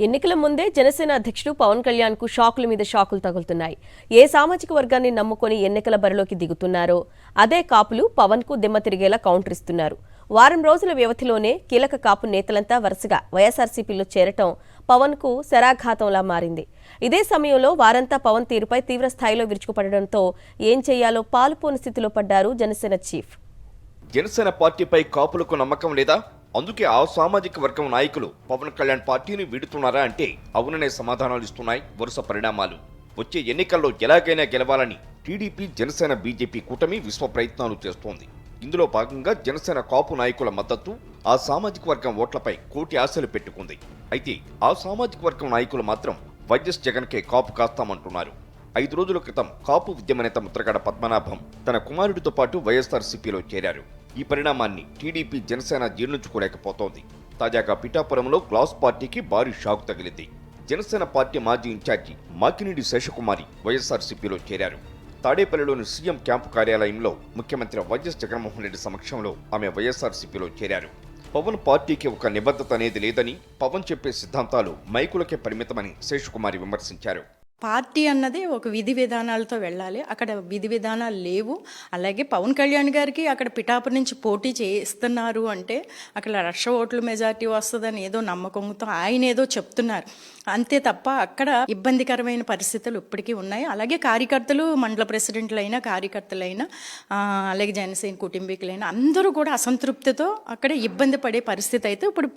ఎన్నికల ముందే జనసేన అధ్యక్షుడు పవన్ కళ్యాణ్ కు షాకుల మీద షాకులు తగులుతున్నాయి. ఏ సామాజిక వర్గాన్ని నమ్ముకొని ఎన్నికల బరిలోకి దిగుతున్నారో అదే కాపులు పవన్ కు దిమ్మ తిరిగేలా కౌంటర్ ఇస్తున్నారు. వారం రోజుల వ్యవధిలోనే కీలక కాపు నేతలంతా వరుసగా వైఎస్ఆర్సీపీలో చేరటం పవన్ కు శరాఘాతంలా మారింది. ఇదే సమయంలో వారంతా పవన్ తీరుపై తీవ్ర స్థాయిలో విరుచుకుపడడంతో ఏం చేయాలో పాలుపోని స్థితిలో పడ్డారు జనసేన చీఫ్. జనసేన పార్టీపై కాపులకు నమ్మకం లేదా? అందుకే ఆ సామాజిక వర్గం నాయకులు పవన్ కళ్యాణ్ పార్టీని వీడుతున్నారా అంటే అవుననే సమాధానాలు ఇస్తున్నాయి వరుస పరిణామాలు. వచ్చే ఎన్నికల్లో ఎలాగైనా గెలవాలని టీడీపీ, జనసేన, బీజేపీ కూటమి విశ్వ ప్రయత్నాలు చేస్తోంది. ఇందులో భాగంగా జనసేన కాపు నాయకుల మద్దతు ఆ సామాజిక వర్గం ఓట్లపై కోటి ఆశలు పెట్టుకుంది. అయితే ఆ సామాజిక వర్గం నాయకులు మాత్రం వైఎస్ జగన్కే కాపు కాస్తామంటున్నారు. 5 రోజుల క్రితం కాపు ఉద్యమ నేత ముద్రగడ పద్మనాభం తన కుమారుడితో పాటు వైఎస్ఆర్సీపీలో చేరారు. ఈ పరిణామాన్ని టీడీపీ, జనసేన జీర్ణించుకోలేకపోతోంది. తాజాగా పిఠాపురంలో గ్లాస్ పార్టీకి భారీ షాక్ తగిలింది. జనసేన పార్టీ మాజీ ఇన్ఛార్జి మాకినీడి శేషకుమారి వైఎస్ఆర్సీపీలో చేరారు. తాడేపల్లిలోని సీఎం క్యాంపు కార్యాలయంలో ముఖ్యమంత్రి వైఎస్ జగన్మోహన్ రెడ్డి సమక్షంలో ఆమె వైఎస్ఆర్సీపీలో చేరారు. పవన్ పార్టీకి ఒక నిబద్ధత అనేది లేదని, పవన్ చెప్పే సిద్ధాంతాలు మైకులకే పరిమితమని శేషకుమారి విమర్శించారు. పార్టీ అన్నది ఒక విధి విధానాలతో వెళ్ళాలి. అక్కడ విధి విధానాలు లేవు. అలాగే పవన్ కళ్యాణ్ గారికి అక్కడ పిఠాపురం నుంచి పోటీ చేస్తున్నారు అంటే అక్కడ 1,00,000 ఓట్ల మెజార్టీ వస్తుందని ఏదో నమ్మకంతో ఆయన ఏదో చెప్తున్నారు అంతే తప్ప అక్కడ ఇబ్బందికరమైన పరిస్థితులు ఇప్పటికీ ఉన్నాయి. అలాగే కార్యకర్తలు, మండల ప్రెసిడెంట్లైనా, కార్యకర్తలైనా, అలాగే జనసేన కుటుంబీకులైనా అందరూ కూడా అసంతృప్తితో అక్కడ ఇబ్బంది పడే పరిస్థితి అయితే ఇప్పుడు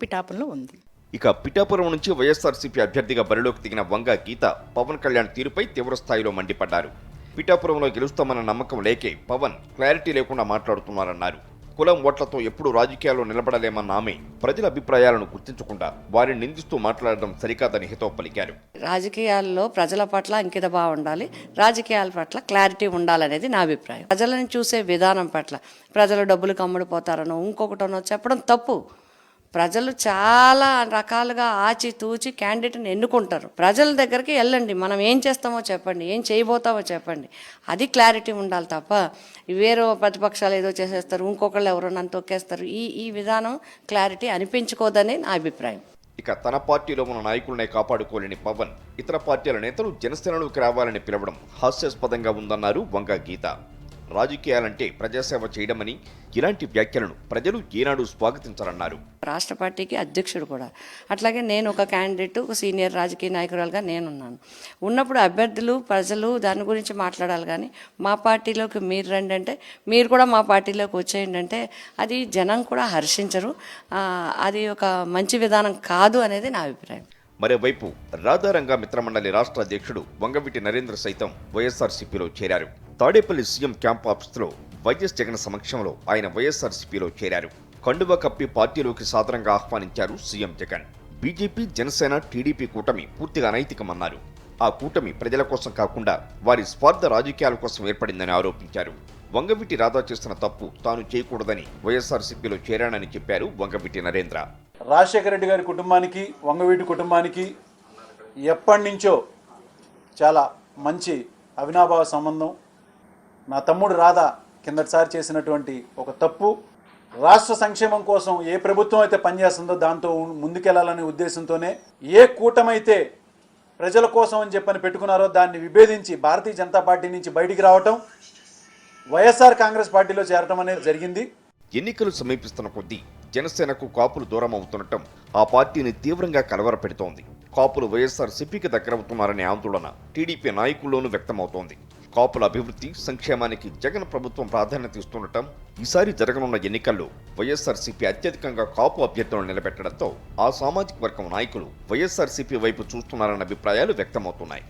పిఠాపురంలో ఉంది. ఇక పిఠాపురం నుంచి వైఎస్ఆర్సీపీ అభ్యర్థిగా బరిలోకి దిగిన వంగ గీత పవన్ కళ్యాణ్ తీరుపై తీవ్ర స్థాయిలో మండిపడ్డారు. పిఠాపురంలో గెలుస్తామన్న నమ్మకం లేకే పవన్ క్లారిటీ లేకుండా మాట్లాడుతున్నారన్నారు. కులం ఓట్లతో ఎప్పుడు రాజకీయాల్లో నిలబడలేమన్న ఆమె ప్రజల అభిప్రాయాలను గుర్తించకుండా వారిని నిందిస్తూ మాట్లాడడం సరికాదని హితవు పలికారు. రాజకీయాల్లో ప్రజల పట్ల అంకిత భావం ఉండాలి, రాజకీయాల పట్ల క్లారిటీ ఉండాలనేది నా అభిప్రాయం. ప్రజలను చూసే విధానం పట్ల ప్రజలు డబ్బులు కమ్ముడిపోతారనో ఇంకొకటనో చెప్పడం తప్పు. ప్రజలు చాలా రకాలుగా ఆచితూచి క్యాండిడేట్ని ఎన్నుకుంటారు. ప్రజల దగ్గరికి వెళ్ళండి, మనం ఏం చేస్తామో చెప్పండి, ఏం చేయబోతామో చెప్పండి, అది క్లారిటీ ఉండాలి తప్ప వేరే ప్రతిపక్షాలు ఏదో చేసేస్తారు, ఇంకొకళ్ళు ఎవరో నన్ను తొక్కేస్తారు, ఈ విధానం క్లారిటీ అనిపించుకోదని నా అభిప్రాయం. ఇక తన పార్టీలో ఉన్న నాయకులనే కాపాడుకోలేని పవన్ ఇతర పార్టీల నేతలు జనసేనలోకి రావాలని పిలవడం హాస్యాస్పదంగా ఉందన్నారు వంగ గీత. రాజకీయాలంటే ప్రజాసేవ చేయడమని, ఇలాంటి వ్యాఖ్యలను ప్రజలు ఏనాడు స్వాగతించారన్నారు. రాష్ట్ర పార్టీకి అధ్యక్షుడు కూడా, అట్లాగే నేను ఒక క్యాండిడేట్, ఒక సీనియర్ రాజకీయ నాయకురాలుగా నేనున్నాను. ఉన్నప్పుడు అభ్యర్థులు, ప్రజలు దాని గురించి మాట్లాడాలి. కానీ మా పార్టీలోకి మీరు రండి అంటే, మీరు కూడా మా పార్టీలోకి వచ్చేయండి అంటే అది జనం కూడా హర్షించరు. అది ఒక మంచి విధానం కాదు అనేది నా అభిప్రాయం. మరోవైపు రాధారంగ మిత్రమండలి రాష్ట్ర అధ్యక్షుడు వంగవీటి నరేంద్ర సైతం వైఎస్ఆర్సీపీలో చేరారు. తాడేపల్లి సీఎం క్యాంప్ ఆఫీసులో వైఎస్ జగన్ సమక్షంలో ఆయన వైఎస్ఆర్సీపీలో చేరారు. కండువా కప్పి పార్టీలోకి సాదరంగా ఆహ్వానించారు CM Jagan. BJP, Janasena, TDP కూటమి పూర్తిగా అనైతికమన్నారు. ఆ కూటమి ప్రజల కోసం కాకుండా వారి స్వార్థ రాజకీయాల కోసం ఏర్పడిందని ఆరోపించారు. వంగవీటి రాధా చేస్తున్న తప్పు తాను చేయకూడదని వైఎస్ఆర్సీపీలో చేరానని చెప్పారు వంగవీటి నరేంద్ర. రాజశేఖర రెడ్డి గారి కుటుంబానికి, వంగవీటి కుటుంబానికి ఎప్పటి నుంచో చాలా మంచి అవినాభావ సంబంధం. నా తమ్ముడు రాధా కిందటిసారి చేసినటువంటి ఒక తప్పు, రాష్ట్ర సంక్షేమం కోసం ఏ ప్రభుత్వం అయితే పనిచేస్తుందో దాంతో ముందుకెళ్లాలనే ఉద్దేశంతోనే ఏ కూటమైతే ప్రజల కోసం అని చెప్పని పెట్టుకున్నారో దాన్ని విభేదించి భారతీయ జనతా పార్టీ నుంచి బయటికి రావటం, వైఎస్ఆర్ కాంగ్రెస్ పార్టీలో చేరటం అనేది జరిగింది. ఎన్నికలు సమీపిస్తున్న కొద్దీ జనసేనకు కాపులు దూరం అవుతుండటం ఆ పార్టీని తీవ్రంగా కలవరపెడుతోంది. కాపులు వైఎస్ఆర్సీపీకి దగ్గరవుతున్నారనే ఆందోళన టీడీపీ నాయకుల్లోనూ వ్యక్తమవుతోంది. కాపుల అభివృద్ధి, సంక్షేమానికి జగన్ ప్రభుత్వం ప్రాధాన్యత ఇస్తుండటం, ఈసారి జరగనున్న ఎన్నికల్లో వైఎస్ఆర్సీపీ అత్యధికంగా కాపు అభ్యర్థులను నిలబెట్టడంతో ఆ సామాజిక వర్గం నాయకులు వైఎస్ఆర్సీపీ వైపు చూస్తున్నారన్న అభిప్రాయాలు వ్యక్తమవుతున్నాయి.